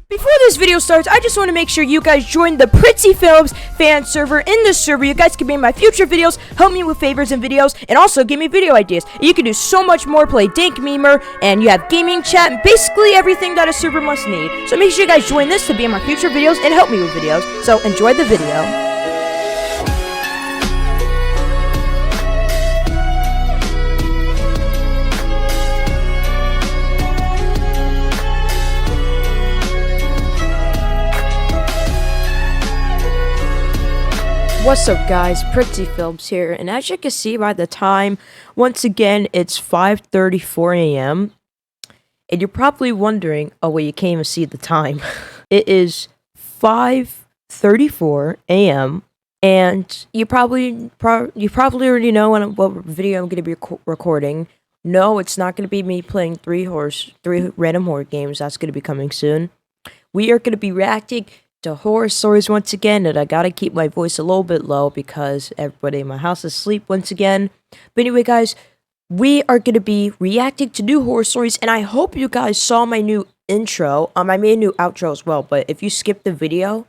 Before this video starts, I just want to make sure you guys join the Pretty Films fan server. In this server, you guys can be in my future videos, help me with favors and videos, and also give me video ideas. You can do so much more, play Dank Memer, and you have gaming chat, and basically everything that a server must need. So make sure you guys join this to be in my future videos and help me with videos. So enjoy the video. What's up guys, Pretty Films here, and as you can see by the time, once again, it's 5:34 a.m. And you're probably wondering, oh wait, you can't even see the time. It is 5:34 a.m. and you probably already know what video I'm going to be recording. No, it's not going to be me playing three random horror games. That's going to be coming soon. We are going to be reacting to horror stories once again, and I gotta keep my voice a little bit low because everybody in my house is asleep once again. But anyway guys, we are gonna be reacting to new horror stories, and I hope you guys saw my new intro. I made a new outro as well, but if you skip the video,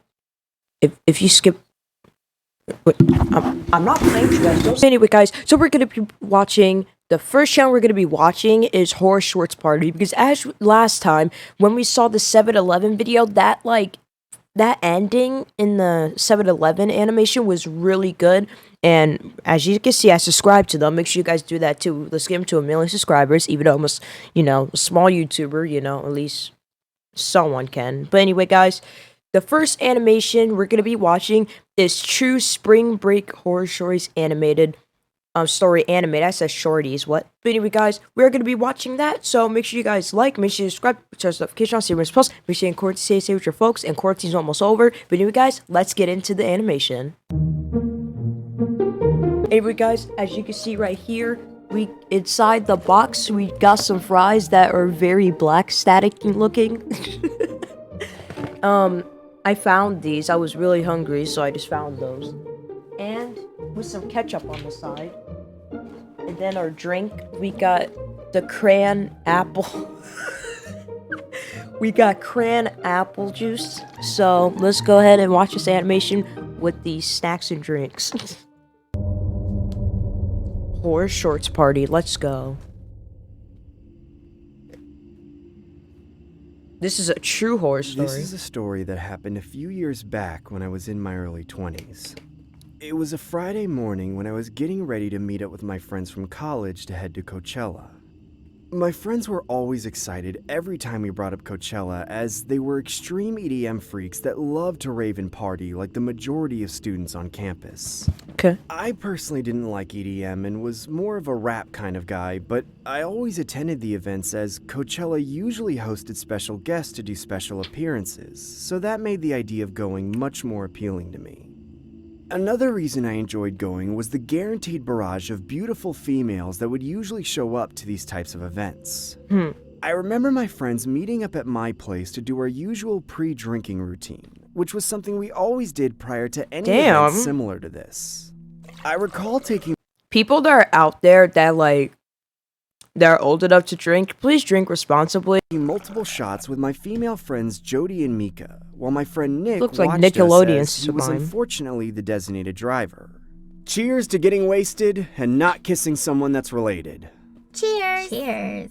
if you skip, I'm not playing you guys. Anyway guys, so we're gonna be watching. The first channel we're going to be watching is Horror Shorts Party, because as last time when we saw the 7-Eleven video, that ending in the 7-Eleven animation was really good, and as you can see, I subscribed to them. Make sure you guys do that too. Let's get them to 1 million subscribers, even though I'm a small YouTuber, at least someone can. But anyway, guys, the first animation we're going to be watching is True Spring Break Horror Stories Animated. Story animated. I said shorties, what? But anyway, guys, we're going to be watching that, so make sure you guys like, make sure you subscribe, turn the notification on, see when it's posted, make sure you quarantine, stay with your folks, and quarantine's almost over. But anyway, guys, let's get into the animation. Anyway, guys, as you can see right here, inside the box, we got some fries that are very black static looking. I found these. I was really hungry, so I just found those. And with some ketchup on the side. And then our drink, we got the cran apple. We got cran apple juice. So let's go ahead and watch this animation with these snacks and drinks. Horror Shorts Party, let's go. This is a true horror story. This is a story that happened a few years back when I was in my early 20s. It was a Friday morning when I was getting ready to meet up with my friends from college to head to Coachella. My friends were always excited every time we brought up Coachella, as they were extreme EDM freaks that loved to rave and party like the majority of students on campus. Okay. I personally didn't like EDM and was more of a rap kind of guy, but I always attended the events as Coachella usually hosted special guests to do special appearances, so that made the idea of going much more appealing to me. Another reason I enjoyed going was the guaranteed barrage of beautiful females that would usually show up to these types of events. I remember my friends meeting up at my place to do our usual pre-drinking routine, which was something we always did prior to any event similar to this. I recall taking people that are out there that they're old enough to drink, please drink responsibly. Multiple shots with my female friends Jody and Mika, while my friend Nick looks like watched Nickelodeon us as he was unfortunately the designated driver. Cheers to getting wasted and not kissing someone that's related. Cheers! Cheers.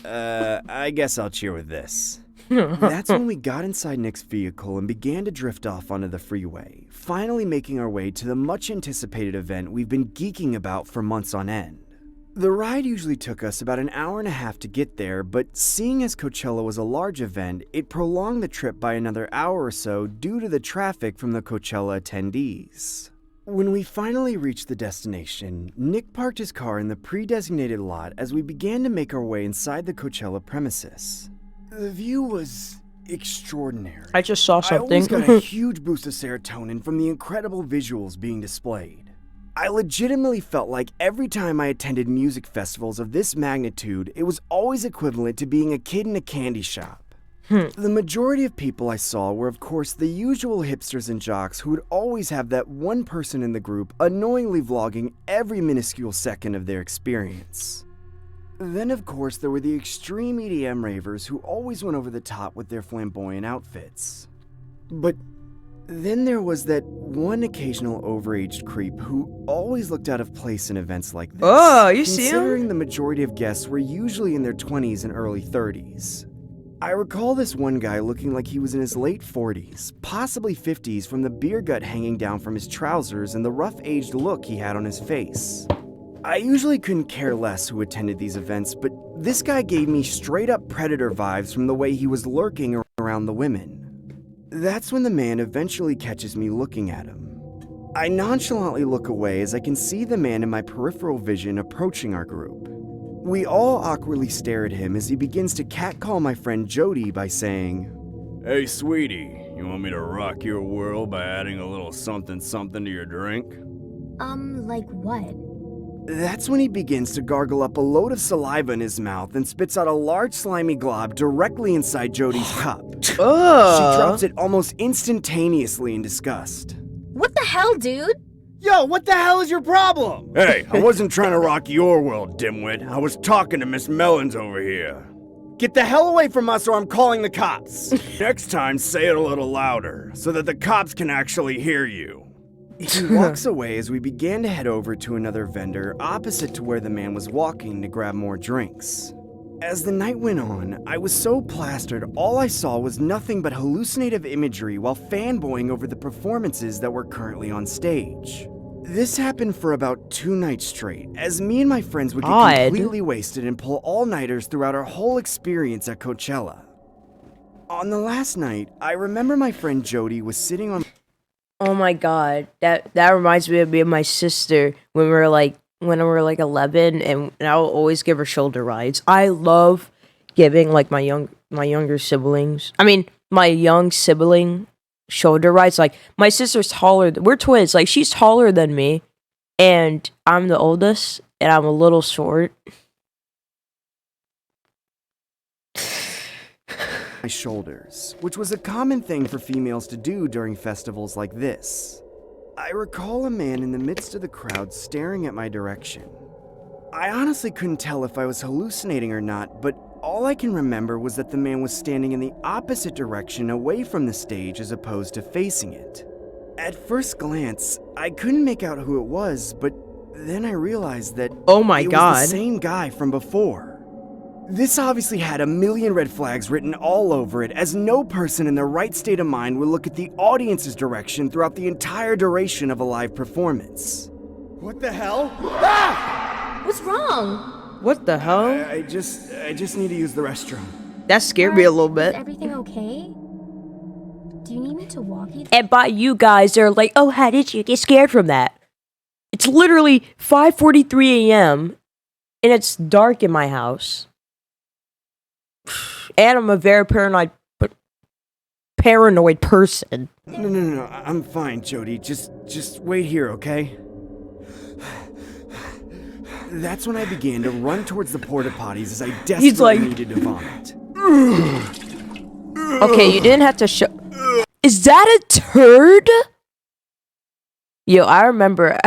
I guess I'll cheer with this. That's when we got inside Nick's vehicle and began to drift off onto the freeway, finally making our way to the much anticipated event we've been geeking about for months on end. The ride usually took us about an hour and a half to get there, but seeing as Coachella was a large event, it prolonged the trip by another hour or so due to the traffic from the Coachella attendees. When we finally reached the destination, Nick parked his car in the pre-designated lot as we began to make our way inside the Coachella premises. The view was extraordinary. I just saw something. I always got a huge boost of serotonin from the incredible visuals being displayed. I legitimately felt like every time I attended music festivals of this magnitude, it was always equivalent to being a kid in a candy shop. The majority of people I saw were, of course, the usual hipsters and jocks who would always have that one person in the group annoyingly vlogging every minuscule second of their experience. Then, of course, there were the extreme EDM ravers who always went over the top with their flamboyant outfits. But then there was that one occasional overaged creep who always looked out of place in events like this. Oh, you see him? Considering the majority of guests were usually in their 20s and early 30s. I recall this one guy looking like he was in his late 40s, possibly 50s, from the beer gut hanging down from his trousers and the rough-aged look he had on his face. I usually couldn't care less who attended these events, but this guy gave me straight-up predator vibes from the way he was lurking around the women. That's when the man eventually catches me looking at him. I nonchalantly look away as I can see the man in my peripheral vision approaching our group. We all awkwardly stare at him as he begins to catcall my friend Jody by saying, Hey, sweetie, you want me to rock your world by adding a little something-something to your drink? Like what? That's when he begins to gargle up a load of saliva in his mouth and spits out a large slimy glob directly inside Jody's cup. She drops it almost instantaneously in disgust. What the hell, dude? Yo, what the hell is your problem? Hey, I wasn't trying to rock your world, dimwit. I was talking to Miss Mellons over here. Get the hell away from us or I'm calling the cops. Next time, say it a little louder, so that the cops can actually hear you. He walks away as we began to head over to another vendor opposite to where the man was walking to grab more drinks. As the night went on, I was so plastered all I saw was nothing but hallucinative imagery while fanboying over the performances that were currently on stage. This happened for about 2 nights straight, as me and my friends would get completely wasted and pull all-nighters throughout our whole experience at Coachella. On the last night, I remember my friend Jody was sitting on... Oh my god, that reminds me of me and my sister when we were like 11, and I will always give her shoulder rides. I love giving like my young sibling shoulder rides. Like my sister's taller. We're twins. Like she's taller than me, and I'm the oldest, and I'm a little short. My shoulders, which was a common thing for females to do during festivals like this. I recall a man in the midst of the crowd staring at my direction. I honestly couldn't tell if I was hallucinating or not, but all I can remember was that the man was standing in the opposite direction away from the stage as opposed to facing it. At first glance, I couldn't make out who it was, but then I realized that Oh my it god. was the same guy from before. This obviously had a million red flags written all over it, as no person in their right state of mind would look at the audience's direction throughout the entire duration of a live performance. What the hell? Ah! What's wrong? What the hell? I just need to use the restroom. That scared me a little Is bit. everything okay? Do you need me to walk you? And by you guys, they're like, oh, how did you get scared from that? It's literally 5:43 a.m. and it's dark in my house. And I'm a very paranoid person. No, I'm fine, Jody. Just wait here, okay? That's when I began to run towards the porta potties as I desperately needed to vomit. Okay, you didn't have to show. Is that a turd? Yo, I remember.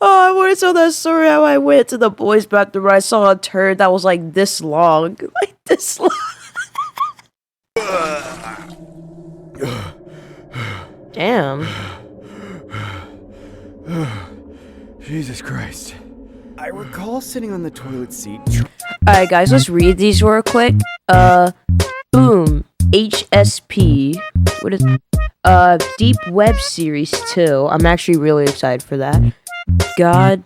Oh, I want to tell that story how I went to the boys' bathroom and I saw a turd that was like this long. Like this long. Damn. Jesus Christ. I recall sitting on the toilet seat. Alright, guys, let's read these real quick. Boom. HSP. What is Deep Web Series 2. I'm actually really excited for that. God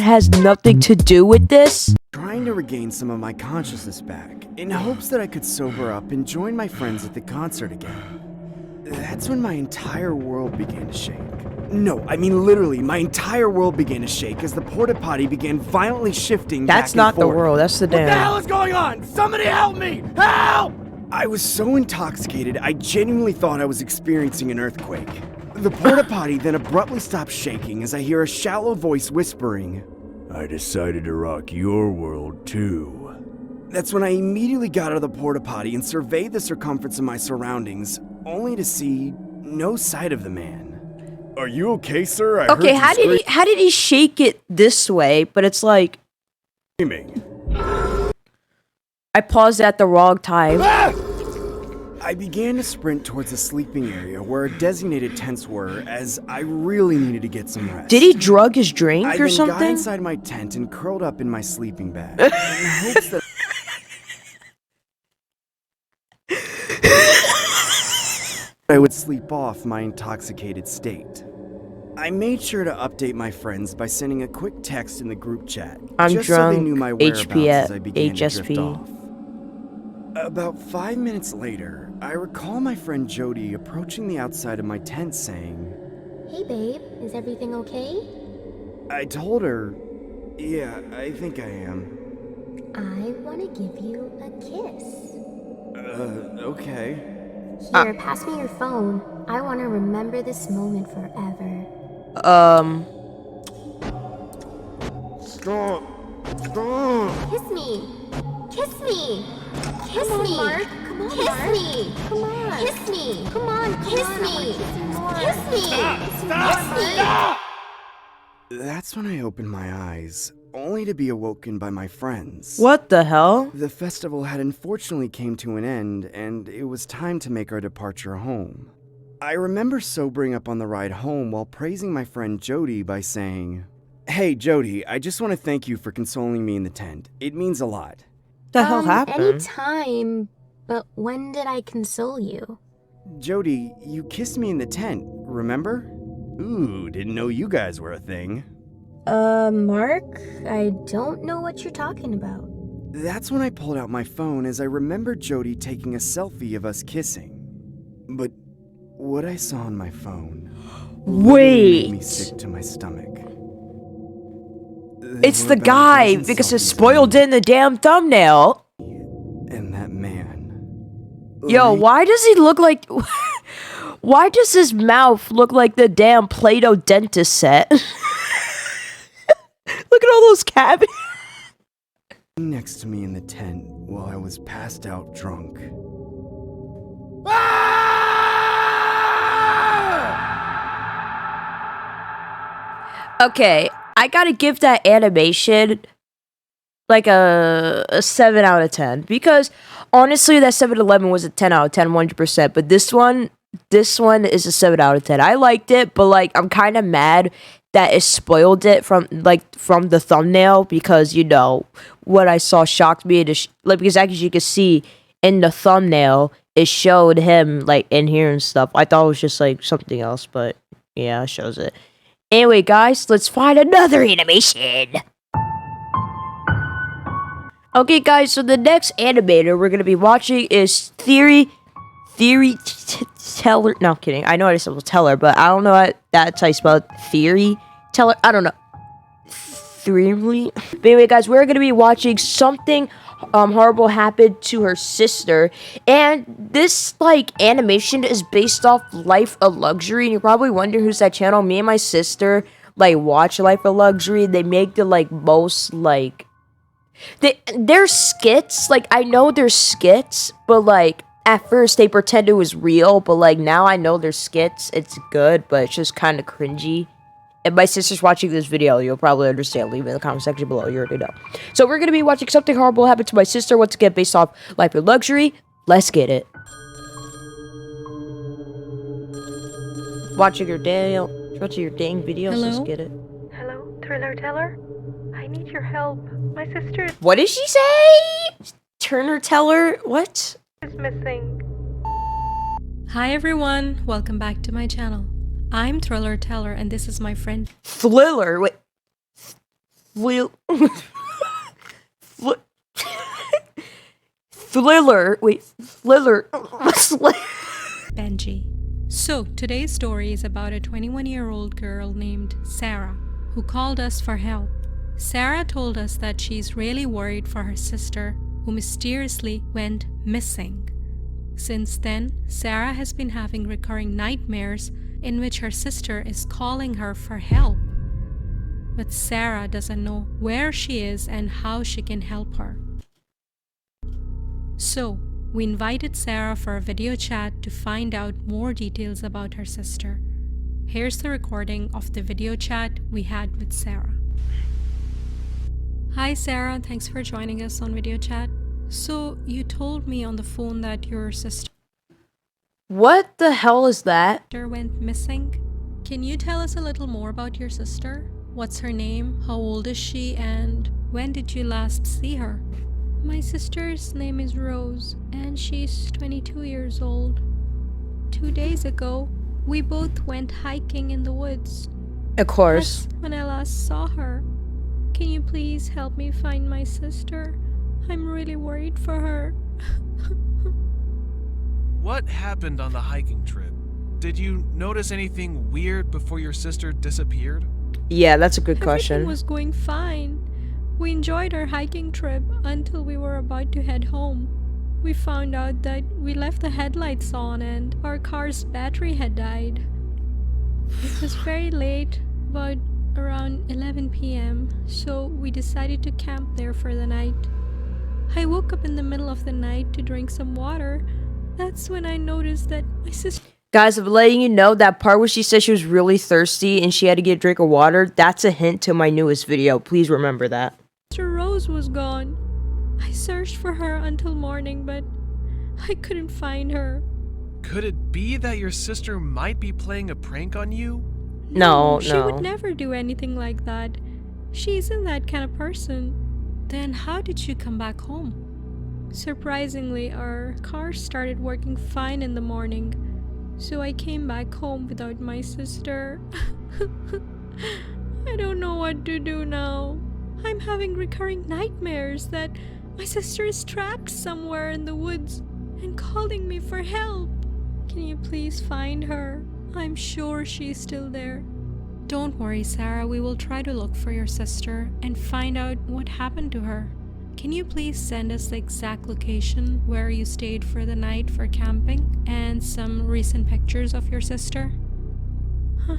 has nothing to do with this? Trying to regain some of my consciousness back, in hopes that I could sober up and join my friends at the concert again. That's when my entire world began to shake. No, I mean literally, my entire world began to shake as the porta potty began violently shifting That's back not and forth. the world, that's the What the damn. hell is going on? Somebody help me! Help! I was so intoxicated, I genuinely thought I was experiencing an earthquake. The porta potty then abruptly stopped shaking as I hear a shallow voice whispering, I decided to rock your world too. That's when I immediately got out of the porta potty and surveyed the circumference of my surroundings, only to see no sight of the man. Are you okay, sir? I Okay, heard you how did he shake it this way? But it's like screaming. I paused at the wrong time. I began to sprint towards the sleeping area where our designated tents were, as I really needed to get some rest. Did he drug his drink I or then something? got inside my tent and curled up in my sleeping bag in hopes that I would sleep off my intoxicated state. I made sure to update my friends by sending a quick text in the group chat, I'm just drunk, so they knew my whereabouts as I began to HSP. drift off. About 5 minutes later, I recall my friend Jody approaching the outside of my tent saying, Hey babe, is everything okay? I told her, yeah, I think I am. I want to give you a kiss. Okay. Here, pass me your phone. I want to remember this moment forever. Stop! Stop! Kiss me! Kiss me! Kiss me! Mark. Come on, kiss me! Come on! Kiss me! Come on! Kiss me! Kiss me! Kiss me! That's when I opened my eyes, only to be awoken by my friends. What the hell? The festival had unfortunately came to an end, and it was time to make our departure home. I remember sobering up on the ride home while praising my friend Jody by saying, Hey Jody, I just want to thank you for consoling me in the tent. It means a lot. The hell happened? Anytime. But when did I console you? Jody, you kissed me in the tent, remember? Ooh, didn't know you guys were a thing. Mark, I don't know what you're talking about. That's when I pulled out my phone as I remembered Jody taking a selfie of us kissing. But what I saw on my phone made me sick to my stomach. It's the guy because it's spoiled in the damn thumbnail. And that man. Yo, why does he look like... Why does his mouth look like the damn Play-Doh dentist set? Look at all those cabins. Next to me in the tent while I was passed out drunk. Okay, I gotta give that animation like a 7 out of 10. Because honestly, that 7-Eleven was a 10 out of 10, 100%. But this one is a 7 out of 10. I liked it, but like I'm kind of mad that it spoiled it from the thumbnail, because you know what I saw shocked me. Like, because as you can see in the thumbnail, it showed him like in here and stuff. I thought it was just like something else, but yeah, it shows it. Anyway, guys, let's find another animation. Okay, guys, so the next animator we're gonna be watching is Theory Teller. No, I'm kidding. I know how to spell Teller, but I don't know how that's how you spell it. Theory Teller. I don't know. Theory. But anyway, guys, we're gonna be watching something horrible happened to her sister, and this like animation is based off Life of Luxury. And you're probably wondering who's that channel. Me and my sister like watch Life of Luxury. They make the like most like they're skits. Like I know they're skits, but like at first they pretend it was real, but like now I know they're skits. It's good, but it's just kind of cringy. If my sister's watching this video, you'll probably understand. Leave it in the comment section below. You already know. So we're going to be watching something horrible happen to my sister. Once again, based off Life of Luxury. Let's get it. Watching your dang videos. Hello? Let's get it. Hello, Thriller Teller? I need your help. My sister What did she say? Turner Teller? What? is missing. Hi everyone, welcome back to my channel. I'm Thriller Teller and this is my friend. Thriller. Wait. Thriller. Wait. Thriller. Benji. So, today's story is about a 21-year-old girl named Sarah who called us for help. Sarah told us that she's really worried for her sister who mysteriously went missing. Since then, Sarah has been having recurring nightmares in which her sister is calling her for help. But Sarah doesn't know where she is and how she can help her. So, we invited Sarah for a video chat to find out more details about her sister. Here's the recording of the video chat we had with Sarah. Hi Sarah, thanks for joining us on video chat. So you told me on the phone that your sister What the hell is that? went missing. Can you tell us a little more about your sister? What's her name? How old is she? And when did you last see her? My sister's name is Rose, and she's 22 years old. 2 days ago, we both went hiking in the woods. Of course. That's when I last saw her. Can you please help me find my sister? I'm really worried for her. What happened on the hiking trip? Did you notice anything weird before your sister disappeared? Yeah, that's a good question. Everything was going fine. We enjoyed our hiking trip until we were about to head home. We found out that we left the headlights on and our car's battery had died. It was very late, about around 11 p.m., so we decided to camp there for the night. I woke up in the middle of the night to drink some water. That's when I noticed that my sister Guys, I'm letting you know that part where she said she was really thirsty and she had to get a drink of water, that's a hint to my newest video. Please remember that. Rose was gone. I searched for her until morning, but I couldn't find her. Could it be that your sister might be playing a prank on you? No, She no. would never do anything like that. She isn't that kind of person. Then how did you come back home? Surprisingly, our car started working fine in the morning, so I came back home without my sister. I don't know what to do now. I'm having recurring nightmares that my sister is trapped somewhere in the woods and calling me for help. Can you please find her? I'm sure she's still there. Don't worry, Sarah. We will try to look for your sister and find out what happened to her. Can you please send us the exact location where you stayed for the night for camping and some recent pictures of your sister?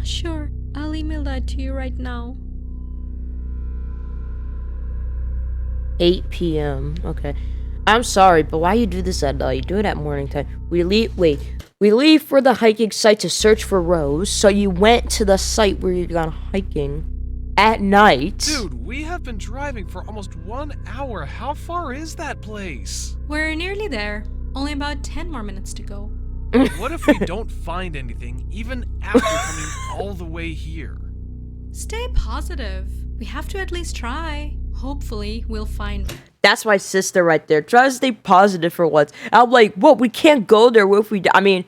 Sure. I'll email that to you right now. 8 p.m. Okay. I'm sorry, but why you do this at night? Do it at morning time. We leave for the hiking site to search for Rose, so you went to the site where you gone hiking at night. Dude, we have been driving for almost 1 hour. How far is that place? We're nearly there. Only about 10 more minutes to go. What if we don't find anything, even after coming all the way here? Stay positive. We have to at least try. Hopefully, we'll find her. That's my sister right there. Try to stay positive for once. I'm like, what? We can't go there. What if we? I mean,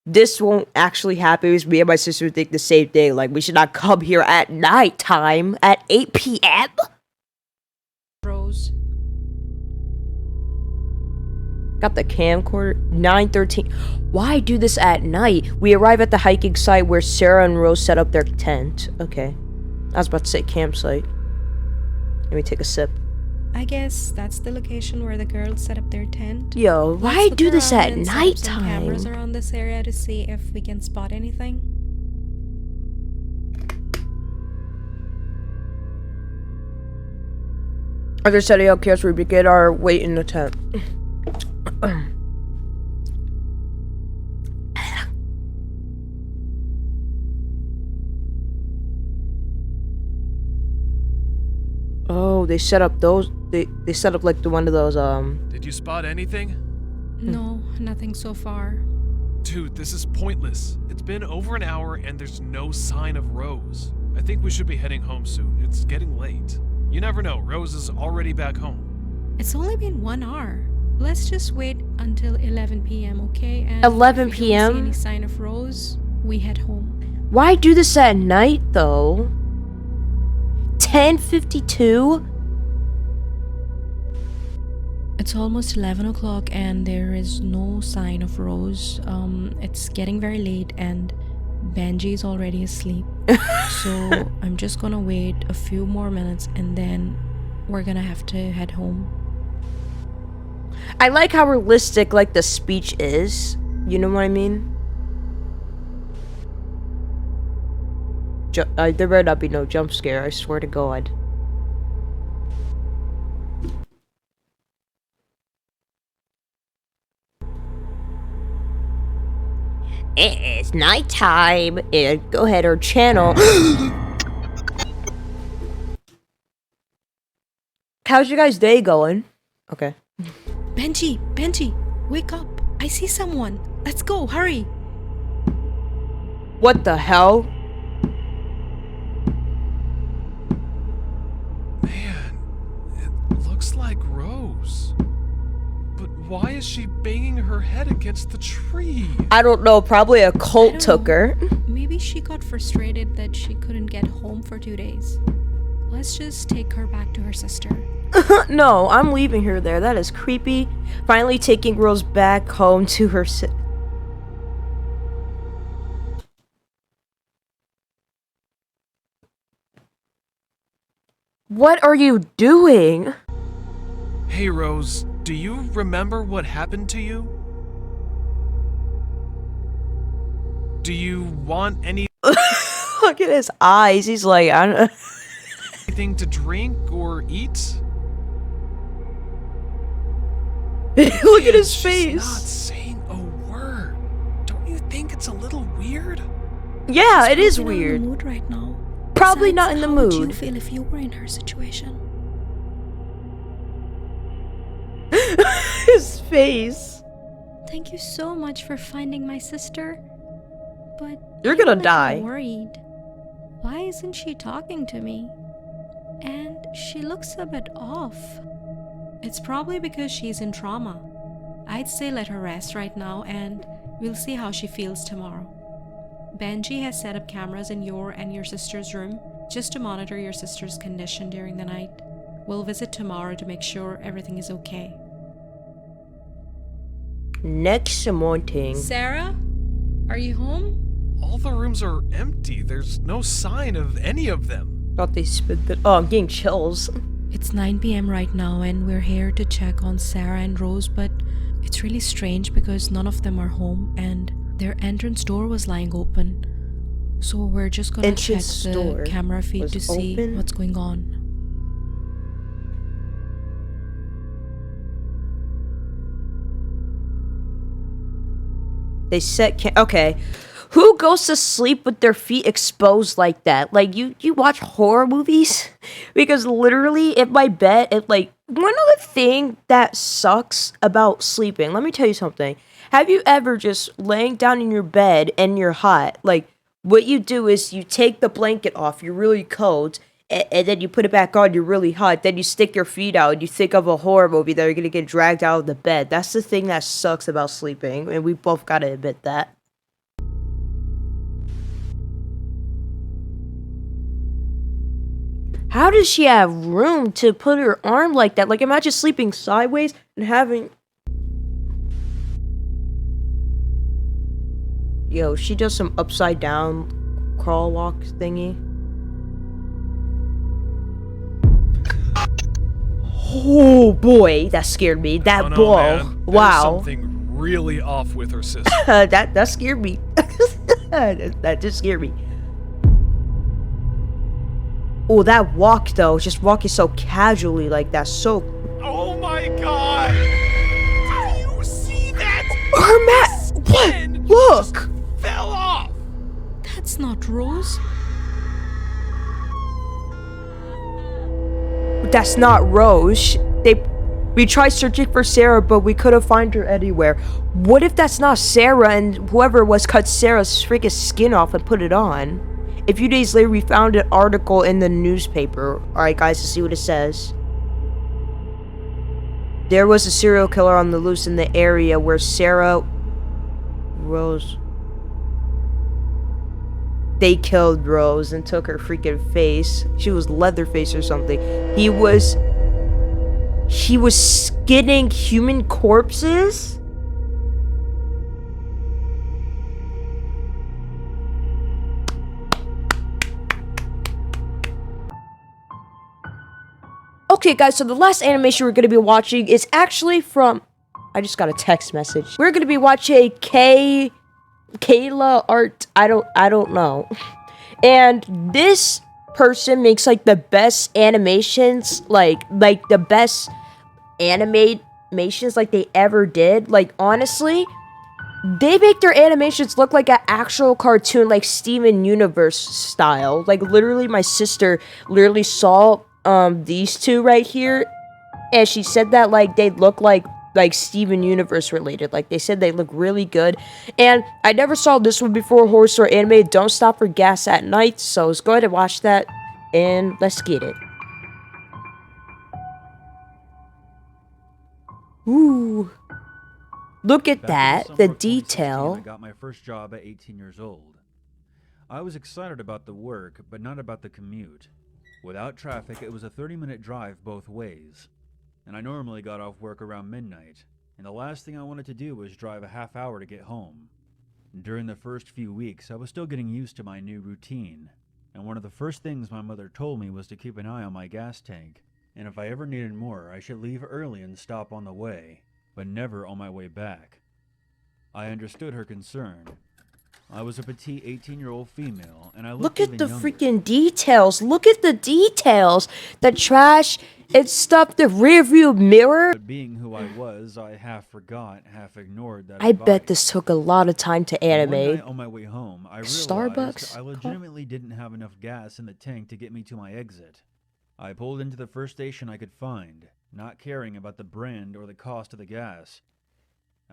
this won't actually happen. Because me and my sister think the same thing. Like, we should not come here at night time at 8 p.m. Rose. Got the camcorder. 9:13. Why do this at night? We arrive at the hiking site where Sarah and Rose set up their tent. Okay, I was about to say campsite. Let me take a sip. I guess that's the location where the girls set up their tent. Yo, Let's why look do this around at and set up night some cameras time? around this area to see if we can spot anything. Other setting up camps, we begin our wait in the tent. Oh, they set up those. They set up like one of those. Did you spot anything? No, nothing so far. Dude, this is pointless. It's been over an hour and there's no sign of Rose. I think we should be heading home soon. It's getting late. You never know, Rose is already back home. It's only been 1 hour. Let's just wait until 11 p.m., okay? And 11 if we don't p.m.? see any sign of Rose, we head home. Why do this at night though? 10:52. It's almost 11 o'clock and there is no sign of Rose. It's getting very late and Benji is already asleep. So I'm just gonna wait a few more minutes and then we're gonna have to head home. I like how realistic like the speech is. You know what I mean? There better not be no jump scare. I swear to God. It's nighttime. And go ahead, our channel. How's your guys' day going? Okay. Benji, wake up. I see someone. Let's go, hurry. What the hell? Man, it looks like Rose. But why is she banging her head against the tree? I don't know. Probably a I cult don't took know. her. Maybe she got frustrated that she couldn't get home for 2 days. Let's just take her back to her sister. No, I'm leaving her there. That is creepy. Finally taking Rose back home to her What are you doing? Hey Rose, do you remember what happened to you? Do you want Look at his eyes. He's like, I don't anything to drink or eat? Look at his She's face. not saying a word. Don't you think it's a little weird? Yeah, it is Probably not in weird. the mood right now. Probably Besides, not in the how would you mood. feel if you were in her situation? His face. Thank you so much for finding my sister. But You're I'm gonna a little die. worried. Why isn't she talking to me? And she looks a bit off. It's probably because she's in trauma. I'd say let her rest right now and we'll see how she feels tomorrow. Benji has set up cameras in your and your sister's room just to monitor your sister's condition during the night. We'll visit tomorrow to make sure everything is okay. Next morning. Sarah? Are you home? All the rooms are empty. There's no sign of any of them. Thought they spit the. Oh, I'm getting chills. It's 9 p.m. right now and we're here to check on Sarah and Rose, but it's really strange because none of them are home and their entrance door was lying open. So we're just gonna check Entrance the door camera feed was to see open? what's going on. They set okay. Who goes to sleep with their feet exposed like that? Like you watch horror movies? Because literally in my bed, it like one other thing that sucks about sleeping. Let me tell you something. Have you ever just laying down in your bed and you're hot? Like what you do is you take the blanket off, you're really cold, and then you put it back on, you're really hot. Then you stick your feet out and you think of a horror movie that you're gonna get dragged out of the bed. That's the thing that sucks about sleeping, and we both gotta admit that. How does she have room to put her arm like that? Like, imagine sleeping sideways and having... Yo, she does some upside down crawl walk thingy. Oh boy, that scared me. That Oh, no, ball. man. There's Wow. something really off with her sister. that scared me. that just scared me. Oh, that walk though, just walking so casually like that, so. Oh my god! Do you see that? Her mat. Skin What? just fell off! That's not Rose. That's not Rose. We tried searching for Sarah, but we couldn't find her anywhere. What if that's not Sarah and whoever it was cut Sarah's freaking skin off and put it on? A few days later, we found an article in the newspaper. Alright guys, let's see what it says. There was a serial killer on the loose in the area where Sarah Rose... They killed Rose and took her freaking face. She was Leatherface or something. He was skinning human corpses? Okay guys, so the last animation we're going to be watching is actually from... I just got a text message. We're going to be watching Kayla Art, I don't know. And this person makes like the best animations, like the best animations like they ever did. Like honestly, They make their animations look like an actual cartoon, like Steven Universe style. Like, literally, my sister literally saw these two right here, and she said that like they look like Steven Universe related. Like, they said they look really good. And I never saw this one before, Horror Store Anime, Don't Stop for Gas at Night. So let's go ahead and watch that, and let's get it. Ooh. Look at that, the detail. I got my first job at 18 years old. I was excited about the work, but not about the commute. Without traffic, it was a 30-minute drive both ways. And I normally got off work around midnight, and the last thing I wanted to do was drive a half hour to get home. During the first few weeks, I was still getting used to my new routine, and one of the first things my mother told me was to keep an eye on my gas tank, and if I ever needed more, I should leave early and stop on the way, but never on my way back. I understood her concern. I was a petite 18-year-old female, and I looked Look at the even younger. freaking details. Look at the details. The trash and stuff, the rear view mirror. But being who I was, I half forgot, half ignored that I bet advice. this took a lot of time to One animate. night on my way home, I realized Starbucks? I legitimately didn't have enough gas in the tank to get me to my exit. I pulled into the first station I could find, not caring about the brand or the cost of the gas.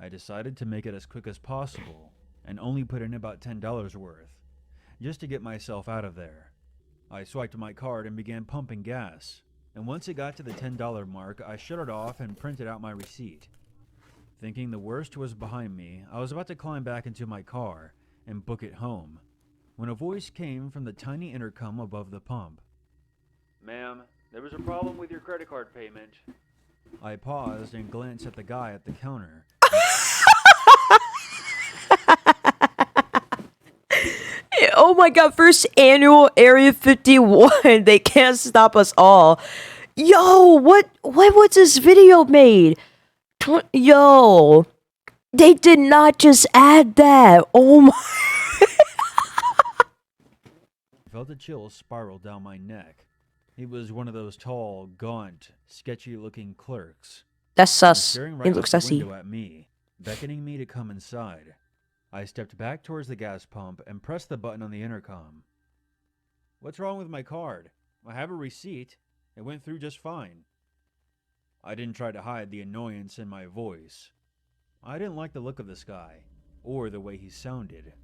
I decided to make it as quick as possible, and only put in about $10 worth, just to get myself out of there. I swiped my card and began pumping gas, and once it got to the $10 mark, I shut it off and printed out my receipt. Thinking the worst was behind me, I was about to climb back into my car and book it home, when a voice came from the tiny intercom above the pump. "Ma'am, there was a problem with your credit card payment." I paused and glanced at the guy at the counter. Oh my god, first annual Area 51. They can't stop us all. Yo, what was this video made? Yo, they did not just add that. Oh my. I felt a chill spiral down my neck. He was one of those tall, gaunt, sketchy-looking clerks. That's He was sus. staring He right out looks the sussy. window at me, beckoning me to come inside. I stepped back towards the gas pump and pressed the button on the intercom. "What's wrong with my card? I have a receipt. It went through just fine." I didn't try to hide the annoyance in my voice. I didn't like the look of this guy, or the way he sounded.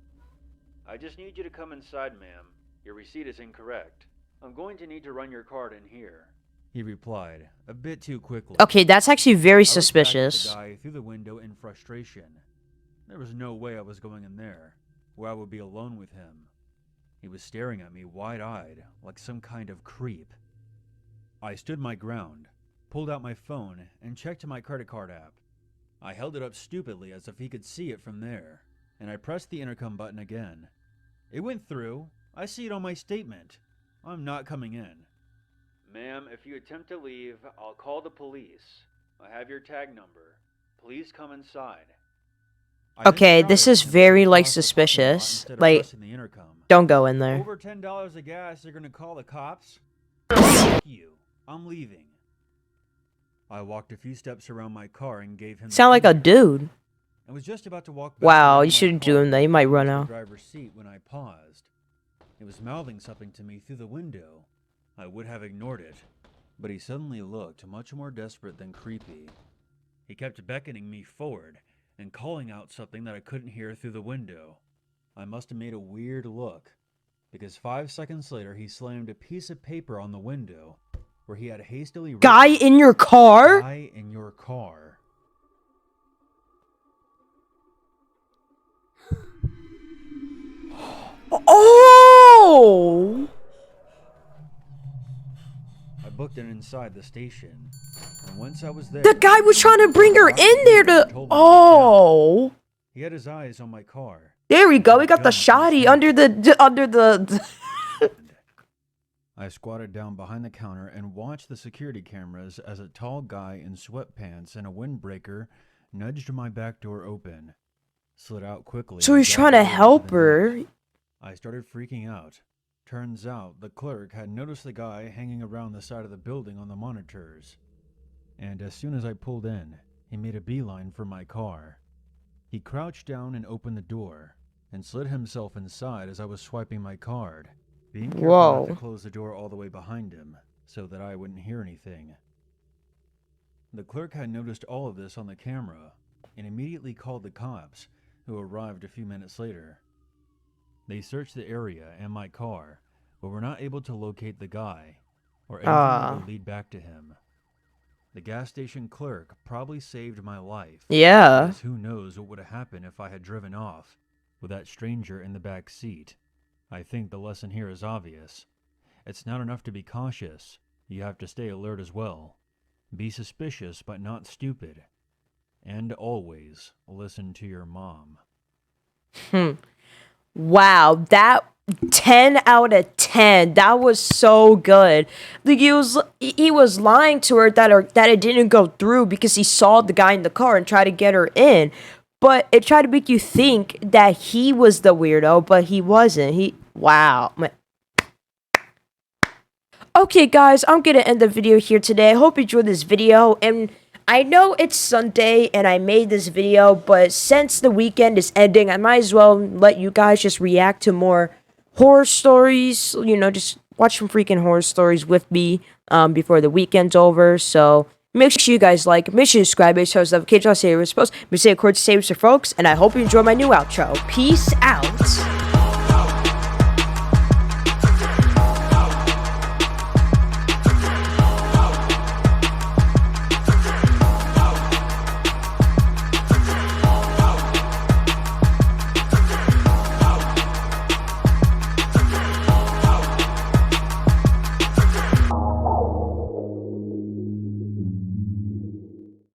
"I just need you to come inside, ma'am. Your receipt is incorrect. I'm going to need to run your card in here," he replied, a bit too quickly. Okay, that's actually very I looked back at suspicious. the guy through the window in frustration. There was no way I was going in there, where I would be alone with him. He was staring at me wide-eyed, like some kind of creep. I stood my ground, pulled out my phone, and checked my credit card app. I held it up stupidly as if he could see it from there, and I pressed the intercom button again. It went through. I see it on my statement. I'm not coming in. "Ma'am, if you attempt to leave, I'll call the police. I have your tag number. Please come inside." I then Okay, this shouted is at him very, to like, cross the parking lot suspicious. instead of Like, pressing the intercom. don't go in there. "Over $10 of gas, you're gonna call the cops? Fuck you. I'm leaving." I walked a few steps around my car and gave him the Sound like a finger. dude. I was just about to walk back Wow, around you my shouldn't do car him that. He might run towards the out. driver's seat when I paused. It was mouthing something to me through the window. I would have ignored it, but he suddenly looked much more desperate than creepy. He kept beckoning me forward and calling out something that I couldn't hear through the window. I must have made a weird look, because 5 seconds later he slammed a piece of paper on the window where he had hastily written, Guy in your car? "Guy in your car." Oh! I booked it inside the station, and once I was there, The guy was trying to bring her in there to. told me to get out. Oh! He had his eyes on my car. There we go. We got the Gun in his shoddy hand. under the. I squatted down behind the counter and watched the security cameras as a tall guy in sweatpants and a windbreaker nudged my back door open, slid out quickly. So and he's trying to darted into help the her. night. I started freaking out. Turns out the clerk had noticed the guy hanging around the side of the building on the monitors. And as soon as I pulled in, he made a beeline for my car. He crouched down and opened the door, and slid himself inside as I was swiping my card, being careful not to Whoa. close the door all the way behind him, so that I wouldn't hear anything. The clerk had noticed all of this on the camera, and immediately called the cops, who arrived a few minutes later. They searched the area and my car, but were not able to locate the guy, or anything that would lead back to him. The gas station clerk probably saved my life. Yeah. Because who knows what would have happened if I had driven off, with that stranger in the back seat. I think the lesson here is obvious. It's not enough to be cautious. You have to stay alert as well. Be suspicious but not stupid. And always listen to your mom. Wow, that 10 out of 10. That was so good. Like he was lying to her that it didn't go through because he saw the guy in the car and tried to get her in. But it tried to make you think that he was the weirdo, but he wasn't. Wow. Okay, guys, I'm gonna end the video here today. I hope you enjoyed this video, and I know it's Sunday and I made this video, but since the weekend is ending, I might as well let you guys just react to more horror stories. You know, just watch some freaking horror stories with me before the weekend's over. So make sure you guys like, make sure you subscribe, make sure you notifications, I'll say you're supposed to say, of course, saves for folks, and I hope you enjoy my new outro. Peace out.